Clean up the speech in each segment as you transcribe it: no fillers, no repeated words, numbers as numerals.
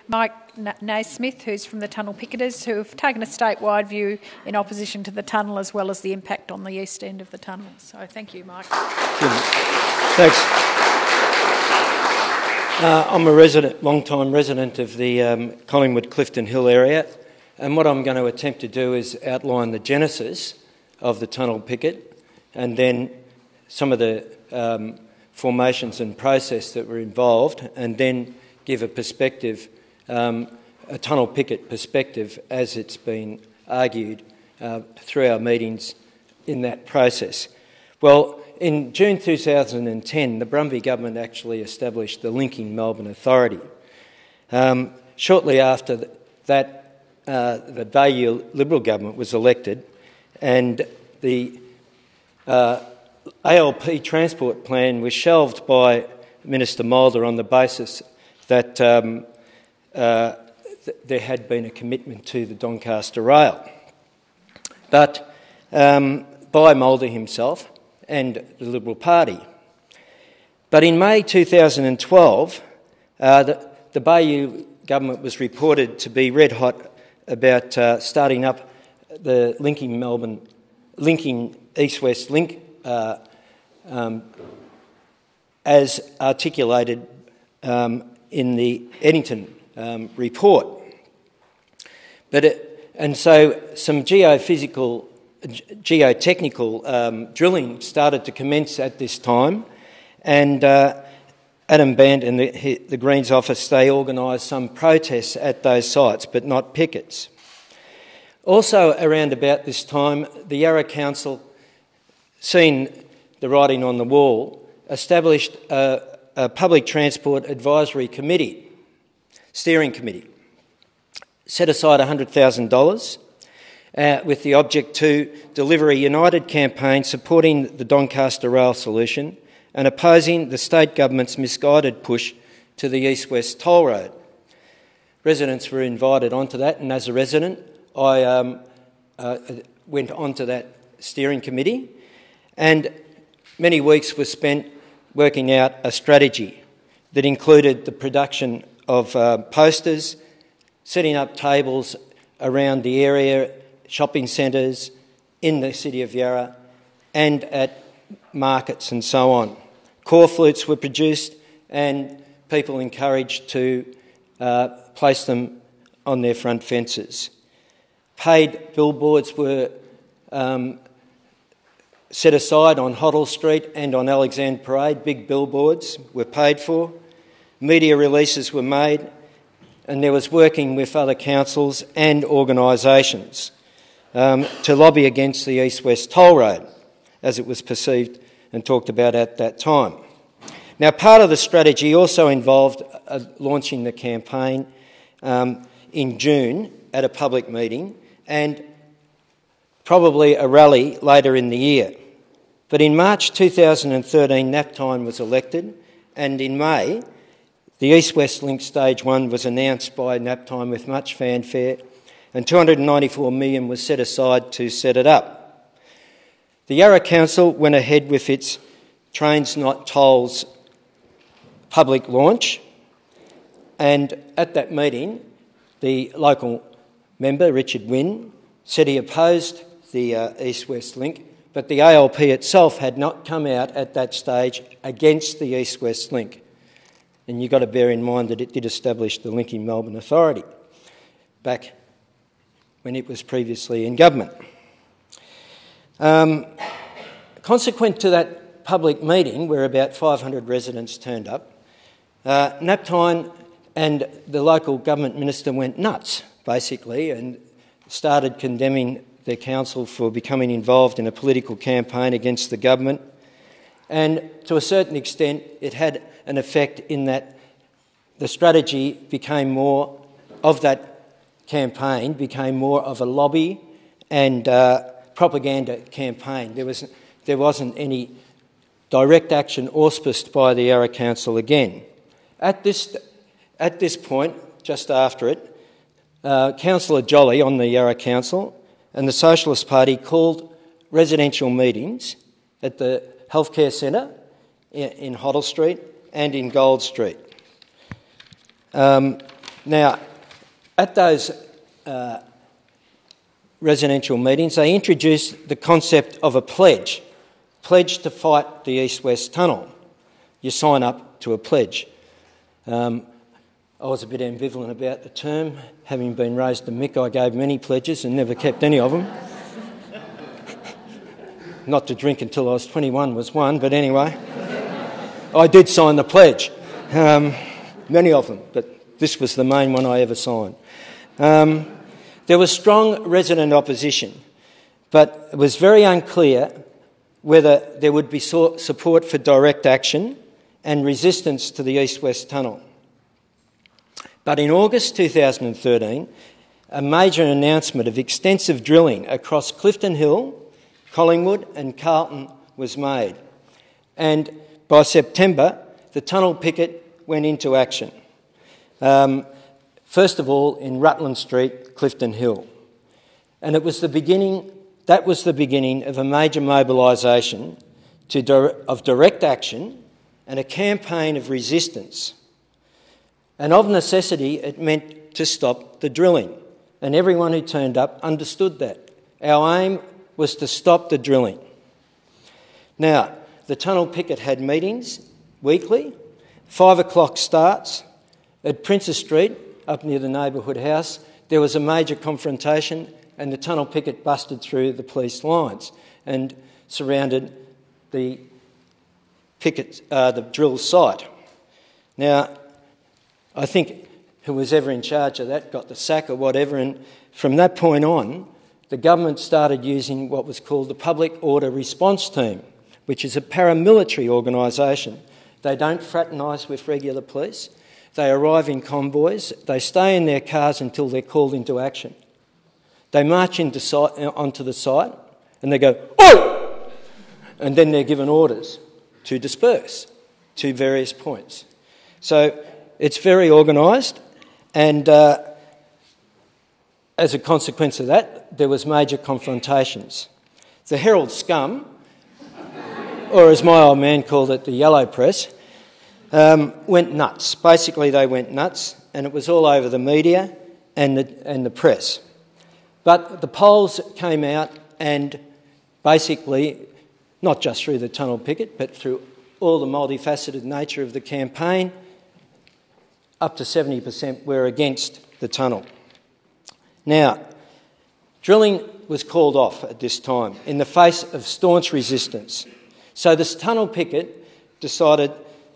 Mike Naismith, who's from the Tunnel Picketers, who have taken a statewide view in opposition to the tunnel as well as the impact on the east end of the tunnel. So thank you, Mike. Thanks. I'm a long-time resident of the Collingwood-Clifton Hill area, and what I'm going to attempt to do is outline the genesis of the tunnel picket and then some of the formations and process that were involved, and then give a perspective, a tunnel picket perspective as it's been argued through our meetings in that process. Well, in June 2010, the Brumby government actually established the Linking Melbourne Authority. Shortly after that, the Baillieu Liberal government was elected, and the ALP transport plan was shelved by Minister Mulder on the basis that there had been a commitment to the Doncaster Rail. But by Mulder himself and the Liberal Party. But in May 2012, the Baillieu government was reported to be red hot about starting up the linking East-West link as articulated in the Eddington report. So some geotechnical drilling started to commence at this time, and Adam Band and the Greens office, they organised some protests at those sites, but not pickets. Also around about this time, the Yarra Council, seeing the writing on the wall, established a public transport advisory committee, steering committee, set aside $100,000 with the object to deliver a united campaign supporting the Doncaster Rail solution and opposing the state government's misguided push to the east-west toll road. Residents were invited onto that, and as a resident, I went onto that steering committee, and many weeks were spent working out a strategy that included the production of posters, setting up tables around the area, shopping centres in the city of Yarra and at markets and so on. Core flutes were produced and people encouraged to place them on their front fences. Paid billboards were set aside on Hoddle Street and on Alexandra Parade. Big billboards were paid for. Media releases were made, and there was working with other councils and organisations to lobby against the east-west toll road, as it was perceived and talked about at that time. Now, part of the strategy also involved launching the campaign in June at a public meeting and probably a rally later in the year. But in March 2013, Naptime was elected, and in May, the East-West Link Stage 1 was announced by Naptime with much fanfare, and $294 million was set aside to set it up. The Yarra Council went ahead with its Trains Not Tolls public launch, and at that meeting, the local member, Richard Wynne, said he opposed the East-West Link, but the ALP itself had not come out at that stage against the East-West Link. And you've got to bear in mind that it did establish the Linking Melbourne Authority back when it was previously in government. Consequent to that public meeting, where about 500 residents turned up, Naptime and the local government minister went nuts, basically, and started condemning the council for becoming involved in a political campaign against the government. And to a certain extent, it had an effect in that the strategy became more of that campaign, became more of a lobby and propaganda campaign. There wasn't any direct action auspiced by the Yarra Council again. At this point, just after it, Councillor Jolly on the Yarra Council and the Socialist Party called residential meetings at the healthcare centre in Hoddle Street and in Gold Street. Now, at those residential meetings, they introduced the concept of a pledge to fight the East-West Tunnel. You sign up to a pledge. I was a bit ambivalent about the term. Having been raised to Mick, I gave many pledges and never kept any of them. Not to drink until I was 21 was one, but anyway. I did sign the pledge. Many of them, but this was the main one I ever signed. There was strong resident opposition, but it was very unclear whether there would be support for direct action and resistance to the East-West Tunnel. But in August 2013, a major announcement of extensive drilling across Clifton Hill, Collingwood and Carlton was made. And by September, the tunnel picket went into action. First of all, in Rutland Street, Clifton Hill. And that was the beginning of a major mobilisation of direct action and a campaign of resistance. And of necessity, it meant to stop the drilling. And everyone who turned up understood that. Our aim was to stop the drilling. Now, the tunnel picket had meetings weekly, 5 o'clock starts. At Princess Street, up near the neighbourhood house, there was a major confrontation and the tunnel picket busted through the police lines and surrounded the drill site. Now, I think who was ever in charge of that got the sack or whatever, and from that point on, the government started using what was called the Public Order Response Team, which is a paramilitary organisation. They don't fraternise with regular police. They arrive in convoys. They stay in their cars until they're called into action. They march onto the site and they go, "Oh!" And then they're given orders to disperse to various points. So it's very organised, and as a consequence of that, there was major confrontations. The Herald Scum, or as my old man called it, the Yellow Press, went nuts. Basically, they went nuts, and it was all over the media and the press. But the polls came out, and basically, not just through the tunnel picket, but through all the multifaceted nature of the campaign, up to 70% were against the tunnel. Now, drilling was called off at this time in the face of staunch resistance. So this tunnel picket decided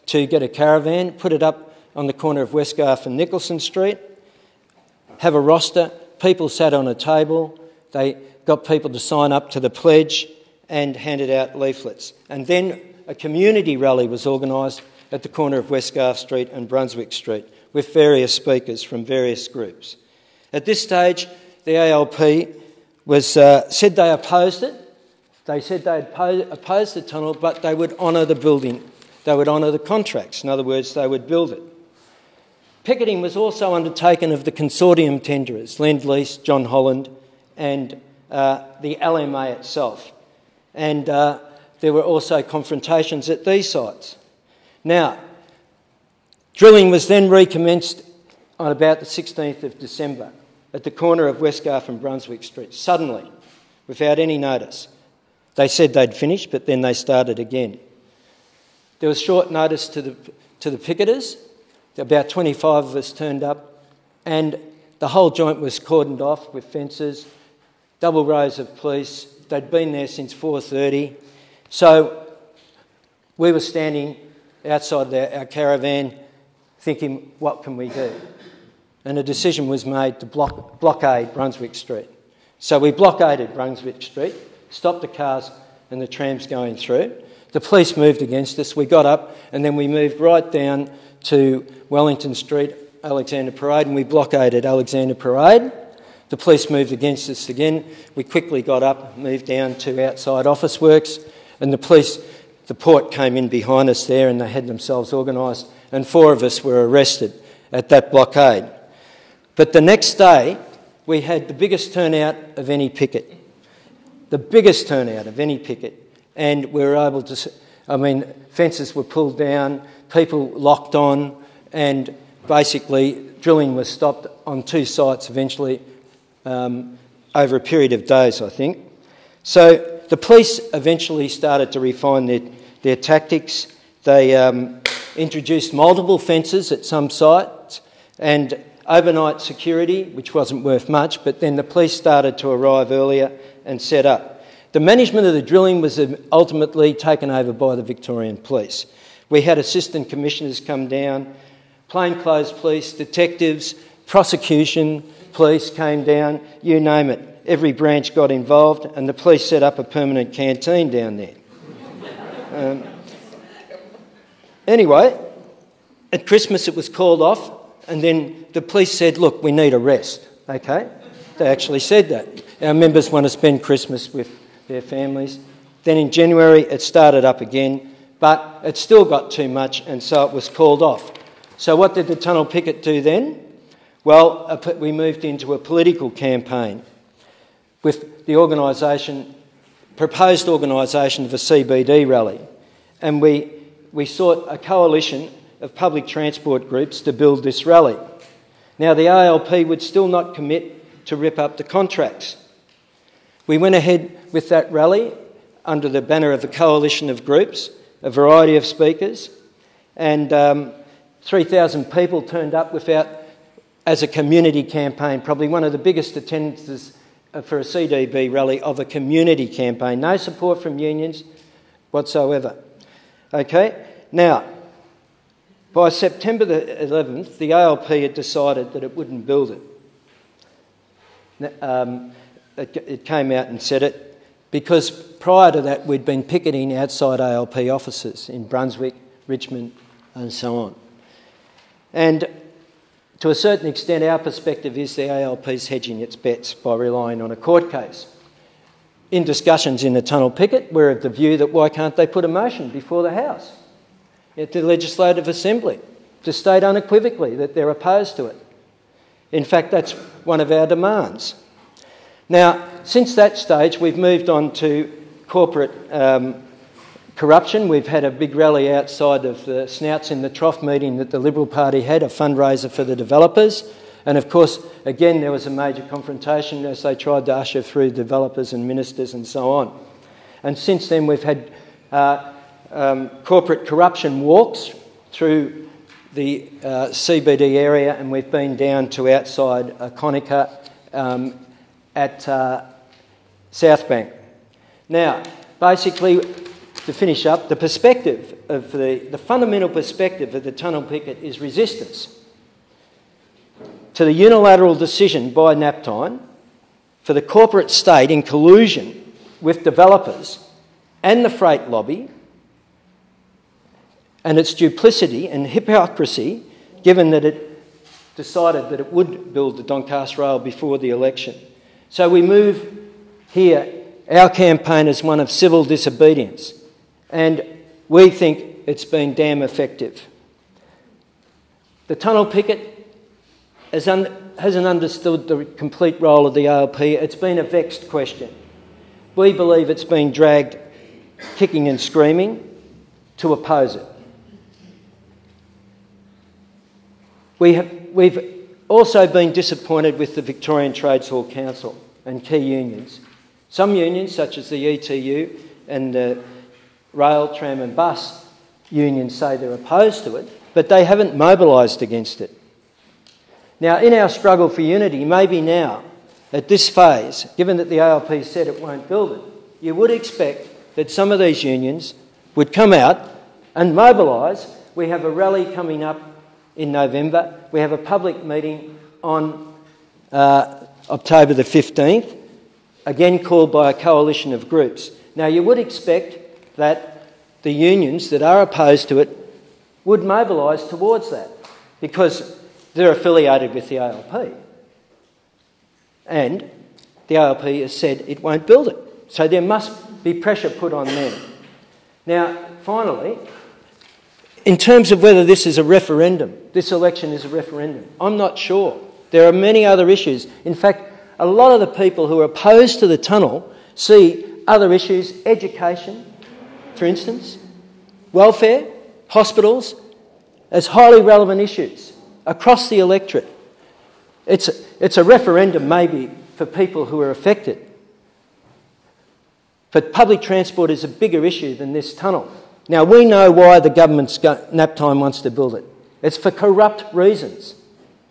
to get a caravan, put it up on the corner of Westgarth and Nicholson Street, have a roster, people sat on a table, they got people to sign up to the pledge and handed out leaflets. And then a community rally was organised at the corner of Westgarth Street and Brunswick Street with various speakers from various groups. At this stage, the ALP said they opposed it. They said they opposed the tunnel, but they would honour the building. They would honour the contracts. In other words, they would build it. Picketing was also undertaken of the consortium tenderers, Lend-Lease, John Holland, and the LMA itself. And there were also confrontations at these sites. Now, drilling was then recommenced on about the 16th of December at the corner of Westgarth and Brunswick Street, suddenly, without any notice. They said they'd finished, but then they started again. There was short notice to the picketers. About 25 of us turned up, and the whole joint was cordoned off with fences, double rows of police. They'd been there since 4:30. So we were standing outside our caravan thinking, what can we do? And a decision was made to blockade Brunswick Street. So we blockaded Brunswick Street, stopped the cars and the trams going through. The police moved against us. We got up and then we moved right down to Wellington Street, Alexander Parade, and we blockaded Alexander Parade. The police moved against us again. We quickly got up, moved down to outside Office Works, and the port came in behind us there and they had themselves organised, and 4 of us were arrested at that blockade. But the next day, we had the biggest turnout of any picket. The biggest turnout of any picket. And we were able to, fences were pulled down, people locked on, and basically drilling was stopped on 2 sites eventually over a period of days, I think. So the police eventually started to refine their tactics. They introduced multiple fences at some sites and overnight security, which wasn't worth much, but then the police started to arrive earlier and set up. The management of the drilling was ultimately taken over by the Victorian Police. We had assistant commissioners come down, plainclothes police, detectives, prosecution police came down, you name it. Every branch got involved and the police set up a permanent canteen down there. Anyway, at Christmas it was called off and then the police said, look, we need a rest, okay? They actually said that. Our members want to spend Christmas with their families. Then in January it started up again, but it still got too much and so it was called off. So what did the Tunnel Picket do then? Well, we moved into a political campaign with the proposed organisation of a CBD rally. And we sought a coalition of public transport groups to build this rally. Now, the ALP would still not commit to rip up the contracts. We went ahead with that rally under the banner of a coalition of groups, a variety of speakers, and 3,000 people turned up as a community campaign, probably one of the biggest attendances for a CDB rally of a community campaign. No support from unions whatsoever. Okay, now, by September the 11th, the ALP had decided that it wouldn't build it. It came out and said it because prior to that we'd been picketing outside ALP offices in Brunswick, Richmond and so on. And to a certain extent our perspective is the ALP's hedging its bets by relying on a court case. In discussions in the Tunnel Picket, we're of the view that why can't they put a motion before the House at the Legislative Assembly to state unequivocally that they're opposed to it. In fact, that's one of our demands. Now, since that stage, we've moved on to corporate corruption. We've had a big rally outside of the Snouts in the Trough meeting that the Liberal Party had, a fundraiser for the developers. And of course, again, there was a major confrontation as they tried to usher through developers and ministers and so on. And since then, we've had corporate corruption walks through the CBD area, and we've been down to outside Conica at South Bank. Now, basically, to finish up, the perspective of the fundamental perspective of the Tunnel Picket is resistance to the unilateral decision by Naptime for the corporate state in collusion with developers and the freight lobby, and its duplicity and hypocrisy given that it decided that it would build the Doncaster Rail before the election. So we move here, our campaign is one of civil disobedience, and we think it's been damn effective. The Tunnel Picket hasn't understood the complete role of the ALP. It's been a vexed question. We believe it's been dragged kicking and screaming to oppose it. We've also been disappointed with the Victorian Trades Hall Council and key unions. Some unions, such as the ETU and the Rail, Tram and Bus unions, say they're opposed to it, but they haven't mobilised against it. Now, in our struggle for unity, maybe now, at this phase, given that the ALP said it won't build it, you would expect that some of these unions would come out and mobilise. We have a rally coming up in November. We have a public meeting on October the 15th, again called by a coalition of groups. Now, you would expect that the unions that are opposed to it would mobilise towards that because they're affiliated with the ALP. And the ALP has said it won't build it. So there must be pressure put on them. Now, finally, in terms of whether this is a referendum, this election is a referendum, I'm not sure. There are many other issues. In fact, a lot of the people who are opposed to the tunnel see other issues, education, for instance, welfare, hospitals, as highly relevant issues. across the electorate. It's a referendum maybe for people who are affected. But public transport is a bigger issue than this tunnel. Now, we know why the government's nap time wants to build it. It's for corrupt reasons,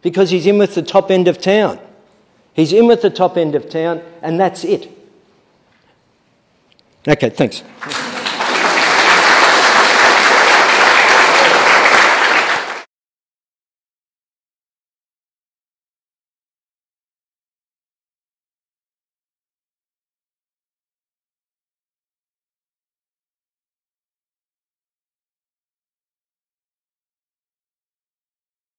because he's in with the top end of town. He's in with the top end of town, and that's it. Okay, thanks.